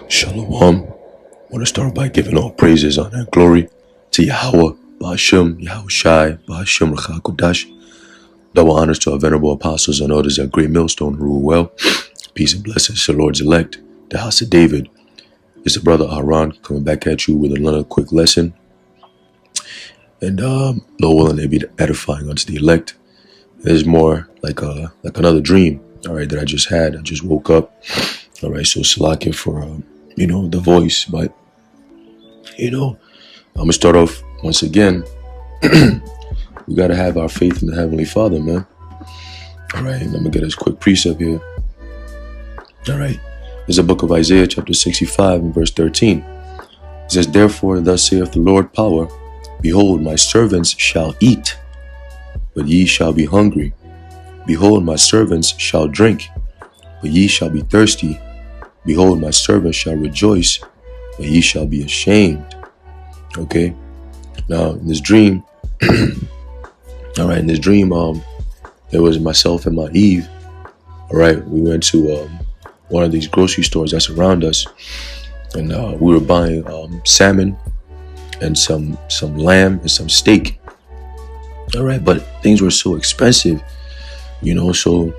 Shalom. I want to start by giving all praises, honor, and glory to Yahweh, Ba'ashem, Yahushai, Ba'ashem, Rachakodash. Double honors to our venerable apostles and others at Great Millstone who rule well. Peace and blessings to the Lord's elect, the house of David. It's the brother AHARAN coming back at you with another quick lesson. And Lord willing, it be edifying unto the elect. There's more like another dream, all right, that I just had. I just woke up. All right, so Salakia for the voice, but I'm gonna start off once again. We gotta have our faith in the Heavenly Father, man. All right, I'm gonna get this quick precept here. All right, there's a book of Isaiah, chapter 65, and verse 13. It says, "Therefore, thus saith the Lord power, behold, my servants shall eat, but ye shall be hungry. Behold, my servants shall drink, but ye shall be thirsty. Behold, my servants shall rejoice, but ye shall be ashamed." Okay. Now, in this dream, all right, there was myself and my Eve. All right, we went to one of these grocery stores that's around us, and we were buying salmon and some lamb and some steak. All right, but things were so expensive, so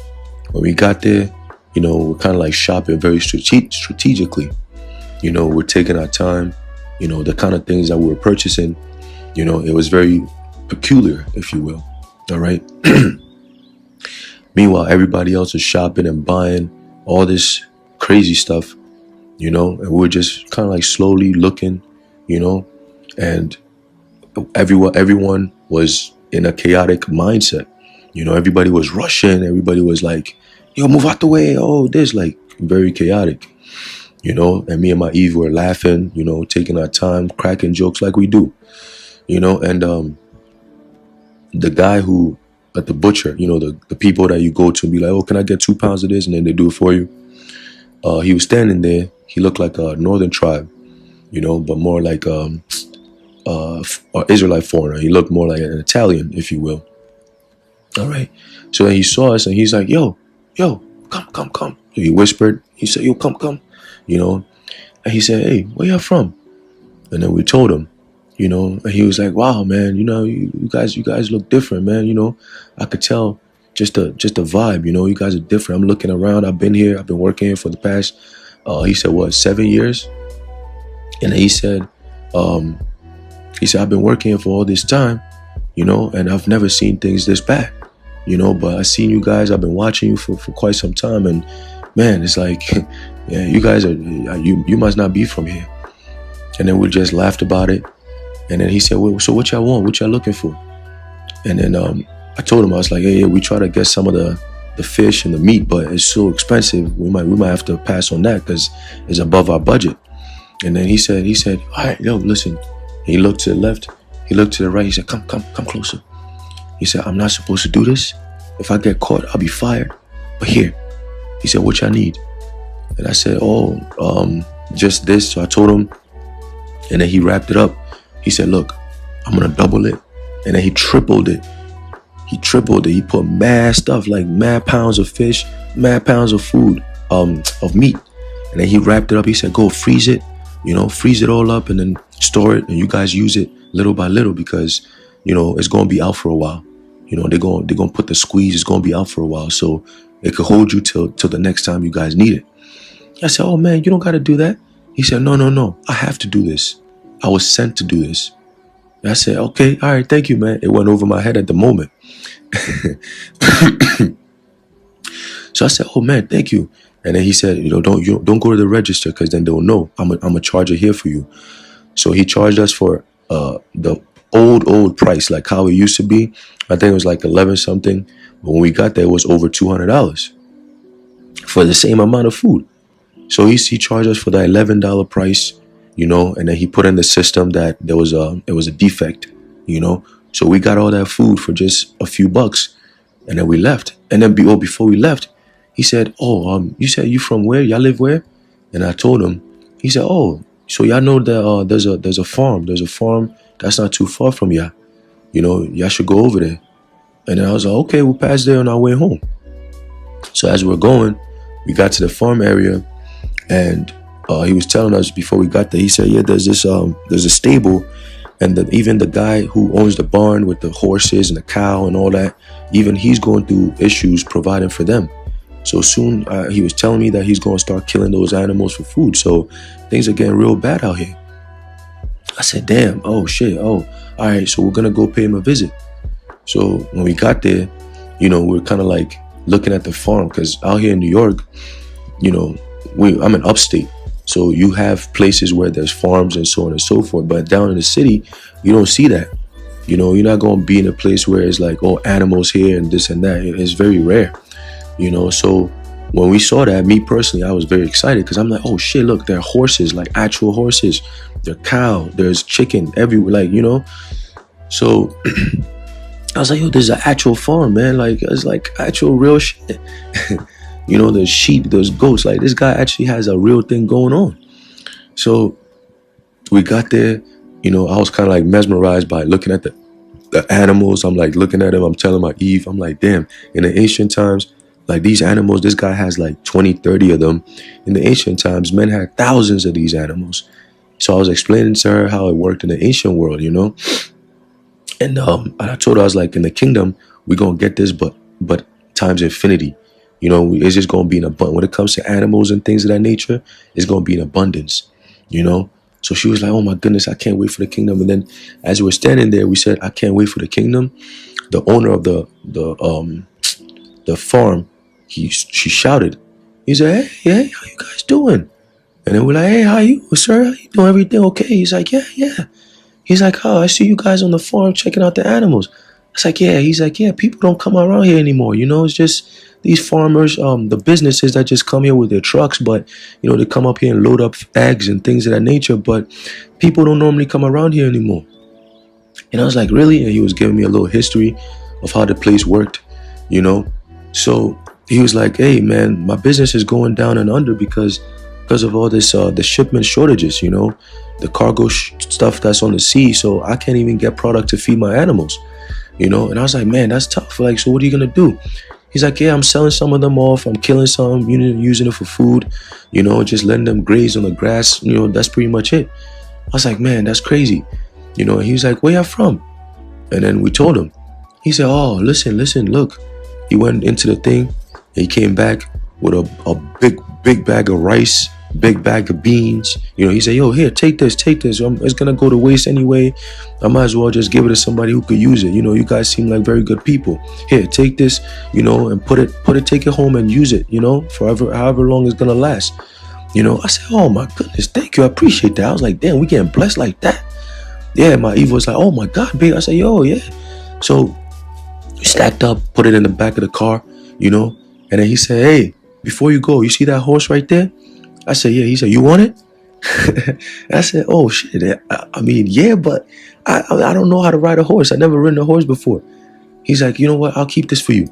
when we got there, we're kind of like shopping very strategically. We're taking our time. The kind of things that we were purchasing, it was very peculiar, if you will. All right. Meanwhile, everybody else is shopping and buying all this crazy stuff, and we're just kind of like slowly looking, and everyone was in a chaotic mindset. Everybody was rushing. Everybody was like, "Yo, move out the way." Oh, this, like, very chaotic, and me and my Eve were laughing, taking our time, cracking jokes like we do, and the guy who, at the butcher, the people that you go to and be like, "Oh, can I get 2 pounds of this?" And then they do it for you. He was standing there. He looked like a northern tribe, but more like an Israelite foreigner. He looked more like an Italian, if you will. All right. So then he saw us and he's like, yo, come. So he whispered. He said, "Yo, come. And he said, "Hey, where y'all from?" And then we told him, and he was like, "Wow, man, you guys look different, man. I could tell just the vibe, you guys are different. I'm looking around. I've been working here for the past, he said, what, 7 years?" And he said, "I've been working here for all this time, and I've never seen things this bad, but I seen you guys. I've been watching you for quite some time, and man, it's like, yeah, you guys are, you must not be from here." And then we just laughed about it. And then he said, "Well, so what y'all want? What y'all looking for?" And then I told him, I was like, "Hey, we try to get some of the fish and the meat, but it's so expensive. We might have to pass on that because it's above our budget." And then he said, "All right, yo, listen." He looked to the left. He looked to the right. He said, come closer." He said, "I'm not supposed to do this. If I get caught, I'll be fired. But here." He said, "What y'all need?" And I said, "Oh, just this." So I told him, and then he wrapped it up. He said, "Look, I'm going to double it." And then he tripled it. He put mad stuff, like mad pounds of fish, mad pounds of food, of meat. And then he wrapped it up. He said, "Go freeze it, freeze it all up and then store it. And you guys use it little by little because, it's going to be out for a while. They're going to put the squeeze. It's going to be out for a while. So it could hold you till the next time you guys need it." I said, "Oh, man, you don't got to do that." He said, No. I have to do this. I was sent to do this." And I said, "Okay, all right, thank you, man." It went over my head at the moment. So I said, "Oh, man, thank you." And then he said, don't go to the register because then they'll know. I'm a charger here for you. So he charged us for the old price, like how it used to be. I think it was like 11 something. But when we got there, it was over $200 for the same amount of food. So he charged us for the $11 price, and then he put in the system that it was a defect, So we got all that food for just a few bucks, and then we left. And then before we left, he said, "Oh, you said you from where? Y'all live where?" And I told him. He said, "Oh, so y'all know that there's a farm. There's a farm that's not too far from y'all. Y'all should go over there." And I was like, "Okay, we'll pass there on our way home." So as we're going, we got to the farm area, and he was telling us before we got there. He said, yeah, there's a stable, and even the guy who owns the barn with the horses and the cow and all that, even he's going through issues providing for them. So soon, he was telling me that he's going to start killing those animals for food. So things are getting real bad out here. I said, damn, oh shit, oh, all right, so we're going to go pay him a visit. So when we got there, we were kind of like looking at the farm, because out here in New York, I'm in upstate. So you have places where there's farms and so on and so forth. But down in the city, you don't see that. You're not going to be in a place where it's like, oh, animals here and this and that. It's very rare, So when we saw that, me personally, I was very excited, because I'm like, oh shit, look, there are horses, like actual horses. There are cow, there's chicken everywhere, like, So I was like, yo, there's an actual farm, man. Like, it's like actual real shit. There's sheep, there's goats. Like, this guy actually has a real thing going on. So we got there, I was kind of like mesmerized by looking at the animals. I'm like looking at them. I'm telling my Eve, I'm like, damn, in the ancient times, like these animals, this guy has like 20, 30 of them. In the ancient times, men had thousands of these animals. So I was explaining to her how it worked in the ancient world, And I told her, I was like, in the kingdom, we're going to get this, but times infinity. It's just going to be in abundance. When it comes to animals and things of that nature, it's going to be in abundance, So she was like, oh my goodness, I can't wait for the kingdom. And then as we were standing there, we said, I can't wait for the kingdom. The owner of the farm, she shouted. He said, hey, how you guys doing? And then we're like, hey, how you, sir? How you doing? Everything okay? He's like, yeah. He's like, oh, I see you guys on the farm checking out the animals. It's like, yeah. He's like, yeah, people don't come around here anymore. It's just these farmers, the businesses that just come here with their trucks, but, they come up here and load up eggs and things of that nature. But people don't normally come around here anymore. And I was like, really? And he was giving me a little history of how the place worked, So he was like, hey, man, my business is going down and under because of all this, the shipment shortages, the cargo stuff that's on the sea. So I can't even get product to feed my animals, And I was like, man, that's tough. Like, so what are you going to do? He's like, yeah, I'm selling some of them off. I'm killing some, using it for food, just letting them graze on the grass. That's pretty much it. I was like, man, that's crazy. And he was like, where you from? And then we told him. He said, oh, listen, look. He went into the thing. And he came back with a big bag of rice, big bag of beans. He said, yo, here, take this. It's going to go to waste anyway. I might as well just give it to somebody who could use it. You guys seem like very good people. Here, take this, and take it home and use it, forever, however long it's going to last. I said, oh my goodness, thank you. I appreciate that. I was like, damn, we getting blessed like that. Yeah, my Eva was like, oh my God, babe. I said, yo, yeah. So we stacked up, put it in the back of the car, and then he said, hey, before you go, you see that horse right there? I said, yeah. He said, you want it? I said, oh shit. I mean, yeah, but I don't know how to ride a horse. I never ridden a horse before. He's like, you know what? I'll keep this for you.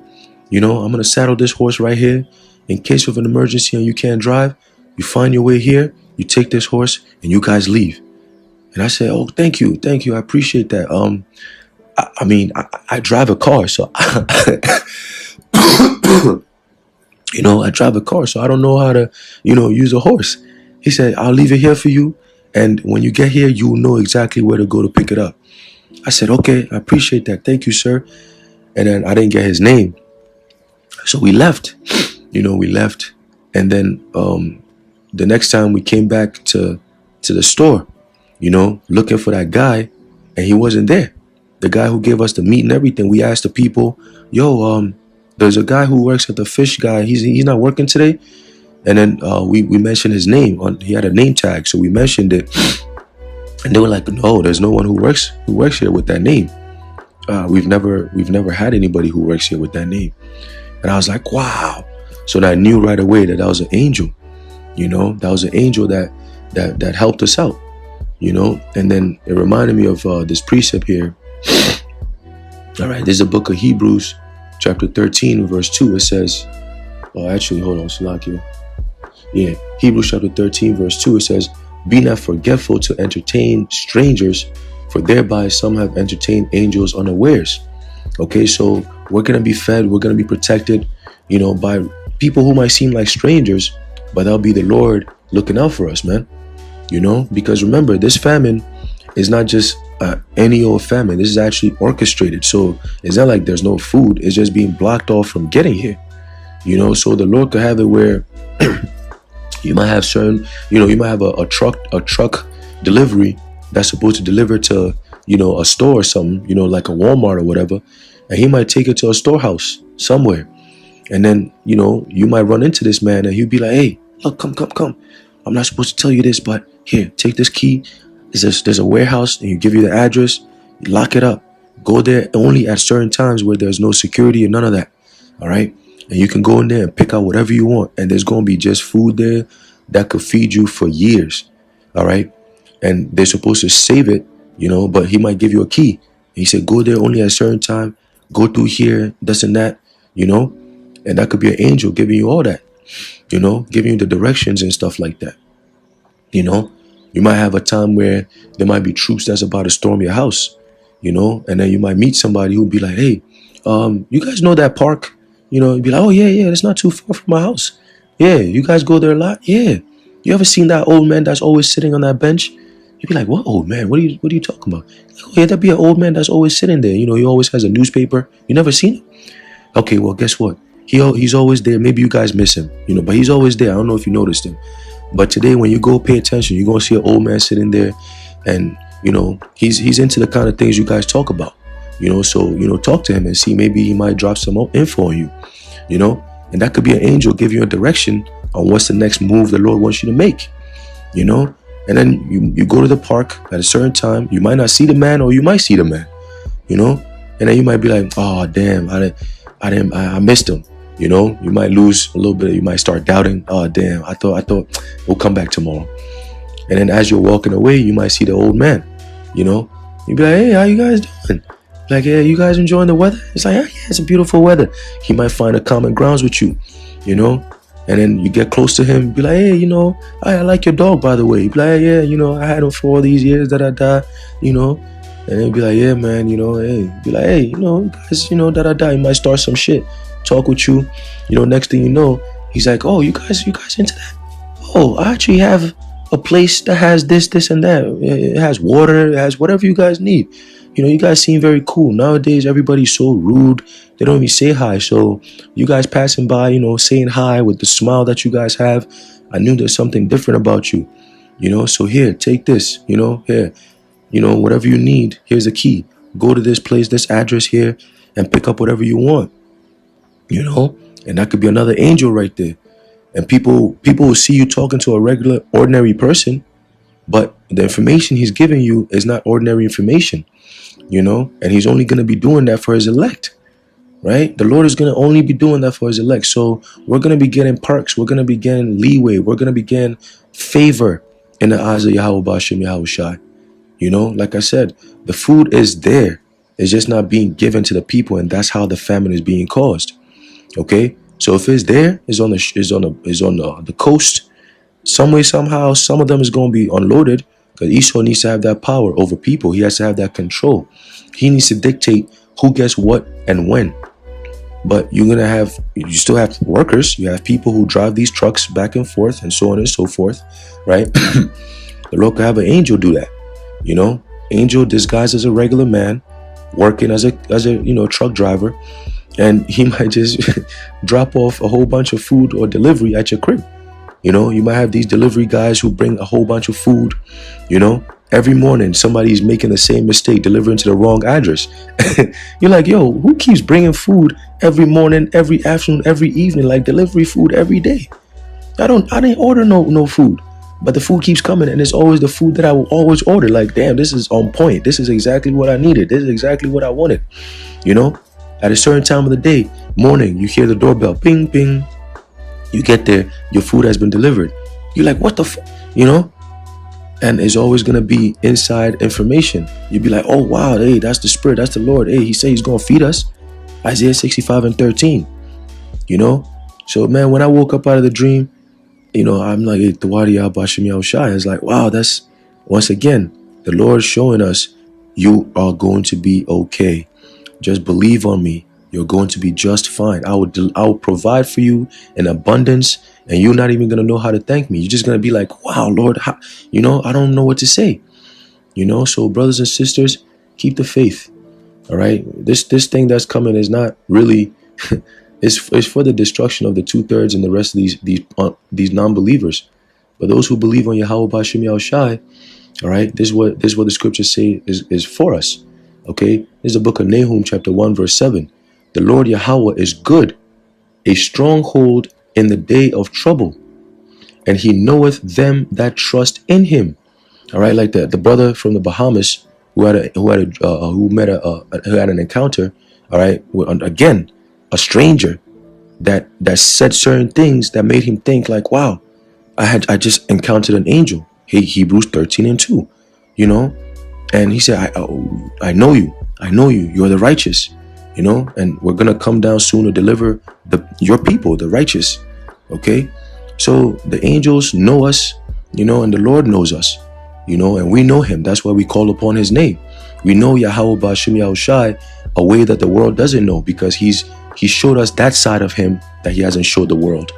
I'm going to saddle this horse right here. In case of an emergency and you can't drive, you find your way here, you take this horse and you guys leave. And I said, oh, thank you. I appreciate that. I drive a car, so I drive a car, so I don't know how to, use a horse. He said, I'll leave it here for you. And when you get here, you'll know exactly where to go to pick it up. I said, okay, I appreciate that. Thank you, sir. And then I didn't get his name. So we left, And then the next time we came back to the store, looking for that guy, and he wasn't there. The guy who gave us the meat and everything. We asked the people, yo, there's a guy who works at the fish guy. He's not working today. And then we mentioned his name. He had a name tag, so we mentioned it. And they were like, no, there's no one who works here with that name. We've never had anybody who works here with that name. And I was like, wow. So I knew right away that was an angel. That was an angel that helped us out. And then it reminded me of this precept here. All right, this is the book of Hebrews, chapter 13, verse 2. It says, hold on, Salakia. Yeah, Hebrews chapter 13, verse 2, it says, be not forgetful to entertain strangers, for thereby some have entertained angels unawares. Okay, so we're going to be fed, we're going to be protected, by people who might seem like strangers, but that'll be the Lord looking out for us, man. You know, because remember, this famine is not just any old famine. This is actually orchestrated. So it's not like there's no food. It's just being blocked off from getting here. You know, so the Lord could have it where you might have certain, you might have a truck delivery that's supposed to deliver to, a store or something, like a Walmart or whatever. And he might take it to a storehouse somewhere. And then, you might run into this man and he'll be like, hey, look, come. I'm not supposed to tell you this, but here, take this key. There's a warehouse and you give you the address, you lock it up. Go there only at certain times where there's no security or none of that. All right. And you can go in there and pick out whatever you want. And there's going to be just food there that could feed you for years. All right. And they're supposed to save it, but he might give you a key. And he said, go there only at a certain time. Go through here, this and that, and that could be an angel giving you all that, giving you the directions and stuff like that. You might have a time where there might be troops that's about to storm your house, and then you might meet somebody who'll be like, hey, you guys know that park? You'd be like, oh, yeah, that's not too far from my house. Yeah, you guys go there a lot? Yeah. You ever seen that old man that's always sitting on that bench? You'd be like, what old man? What are you talking about? Oh, yeah, that'd be an old man that's always sitting there. He always has a newspaper. You never seen him? Okay, well, guess what? He's always there. Maybe you guys miss him, but he's always there. I don't know if you noticed him. But today, when you go pay attention, you're going to see an old man sitting there. And, he's into the kind of things you guys talk about. So, talk to him and see, maybe he might drop some info on you, and that could be an angel giving you a direction on what's the next move the Lord wants you to make, and then you go to the park at a certain time. You might not see the man, or you might see the man, and then you might be like, oh, damn, I missed him. You might lose a little bit. You might start doubting. Oh, damn, I thought we'll come back tomorrow. And then as you're walking away, you might see the old man, you'd be like, hey, how you guys doing? Like, yeah, you guys enjoying the weather? It's like, yeah, it's a beautiful weather. He might find a common grounds with you, and then you get close to him, be like, hey, I like your dog, by the way. He'd be like, yeah, I had him for all these years, and then be like, yeah, man, hey, be like, hey, guys, He might start some shit, talk with you, next thing you know, he's like, oh, you guys into that? Oh, I actually have a place that has this, and that. It has water, it has whatever you guys need. You guys seem very cool. Nowadays, everybody's so rude. They don't even say hi. So you guys passing by, saying hi with the smile that you guys have. I knew there's something different about you, So here, take this, here, whatever you need. Here's a key. Go to this place, this address here, and pick up whatever you want, And that could be another angel right there. And people will see you talking to a regular, ordinary person, but the information he's giving you is not ordinary information. And he's only going to be doing that for his elect, right? The Lord is going to only be doing that for his elect. So we're going to be getting perks. We're going to be getting leeway. We're going to be getting favor in the eyes of Yahweh Bashem Yahushai. Like I said, the food is there. It's just not being given to the people. And that's how the famine is being caused. Okay. So if it's there, it's on the coast, some way, somehow, some of them is going to be unloaded. Because Esau needs to have that power over people. He has to have that control. He needs to dictate who gets what and when. But you still have workers. You have people who drive these trucks back and forth and so on and so forth, right? The Lord could have an angel do that, Angel disguised as a regular man, working as a truck driver, and he might just drop off a whole bunch of food or delivery at your crib. You might have these delivery guys who bring a whole bunch of food, every morning somebody's making the same mistake, delivering to the wrong address. You're like, yo, who keeps bringing food every morning, every afternoon, every evening, like delivery food every day? I didn't order no food, but the food keeps coming and it's always the food that I will always order. Like, damn, this is on point. This is exactly what I needed. This is exactly what I wanted. At a certain time of the day, morning, you hear the doorbell, ping, ping. You get there, your food has been delivered. You're like, what the And it's always going to be inside information. You'd be like, oh, wow, hey, that's the Spirit, that's the Lord. Hey, he said he's going to feed us. Isaiah 65:13. So, man, when I woke up out of the dream, I'm like, hey, Tawadi Abashim Yahushai. It's like, wow, that's, once again, the Lord showing us, you are going to be okay. Just believe on me. You're going to be just fine. I will provide for you in abundance And you're not even going to know how to thank me. You're just going to be like, wow, Lord, how, I don't know what to say. So brothers and sisters, keep the faith. All right. This thing that's coming is not really, it's for the destruction of the 2/3 and the rest of these non-believers. But those who believe on Yahweh Ba'Shem Yahushai, all right, this is what the scriptures say is for us. Okay. This is the book of Nahum, chapter 1, verse 7. The Lord Yahweh is good, a stronghold in the day of trouble, and he knoweth them that trust in him. All right, like the brother from the Bahamas who had an encounter. All right, with, again, a stranger that said certain things that made him think like, wow, I just encountered an angel. Hey, Hebrews 13:2, and he said, I know you, you're the righteous, and we're gonna come down soon to deliver your people, the righteous. Okay, so the angels know us, and the Lord knows us, and we know him. That's why we call upon his name. We know Yahweh Ba'Shem Yahushai a way that the world doesn't know, because he showed us that side of him that he hasn't showed the world.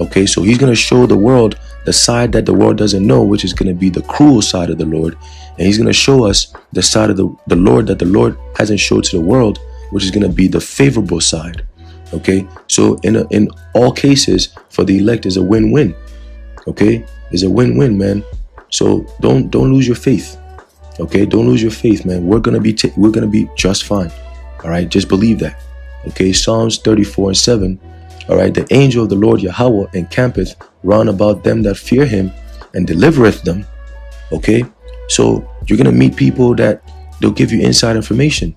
Okay, so he's going to show the world the side that the world doesn't know, which is going to be the cruel side of the Lord. And he's going to show us the side of the Lord that the Lord hasn't showed to the world, which is going to be the favorable side. Okay, so in all cases, for the elect is a win-win. Okay, it's a win-win, man. So don't lose your faith. Okay, don't lose your faith, man. We're gonna be just fine. All right, just believe that. Okay, Psalms 34:7. All right, the angel of the Lord Yahweh encampeth round about them that fear him, and delivereth them. Okay, so you're gonna meet people that they'll give you inside information,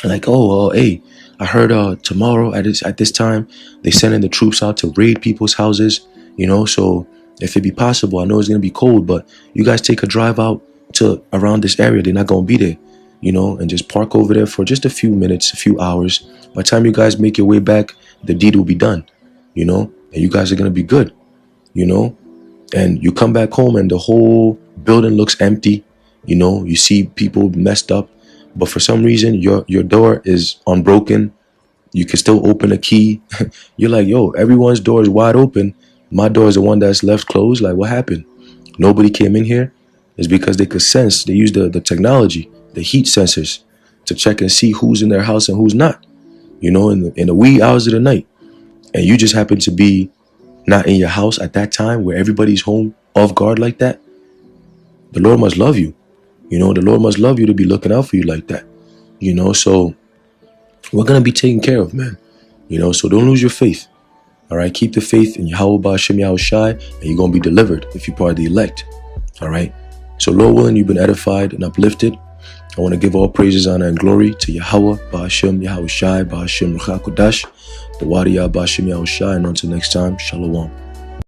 like, oh, hey, I heard tomorrow at this time they sending the troops out to raid people's houses. So if it be possible, I know it's gonna be cold, but you guys take a drive out to around this area. They're not gonna be there, and just park over there for just a few minutes, a few hours. By the time you guys make your way back, the deed will be done, and you guys are gonna be good, and you come back home and the whole building looks empty. You see people messed up, but for some reason your door is unbroken. You can still open a key. You're like, yo, everyone's door is wide open. My door is the one that's left closed. Like, what happened? Nobody came in here. It's because they could sense. They use the technology, the heat sensors, to check and see who's in their house and who's not, in the wee hours of the night. And you just happen to be not in your house at that time where everybody's home off guard like that. The Lord must love you. The Lord must love you to be looking out for you like that. So we're going to be taken care of, man. So don't lose your faith. All right, keep the faith in Yahweh Ba'Shem Yahushai, and you're going to be delivered if you're part of the elect. All right. So Lord willing, you've been edified and uplifted. I want to give all praises, honor, and glory to Yahweh Ba'Shem Yahushai, Ba'Shem Ruach HaKodesh, the Wadiya Ba'Shem Yahushai, and until next time, Shalom.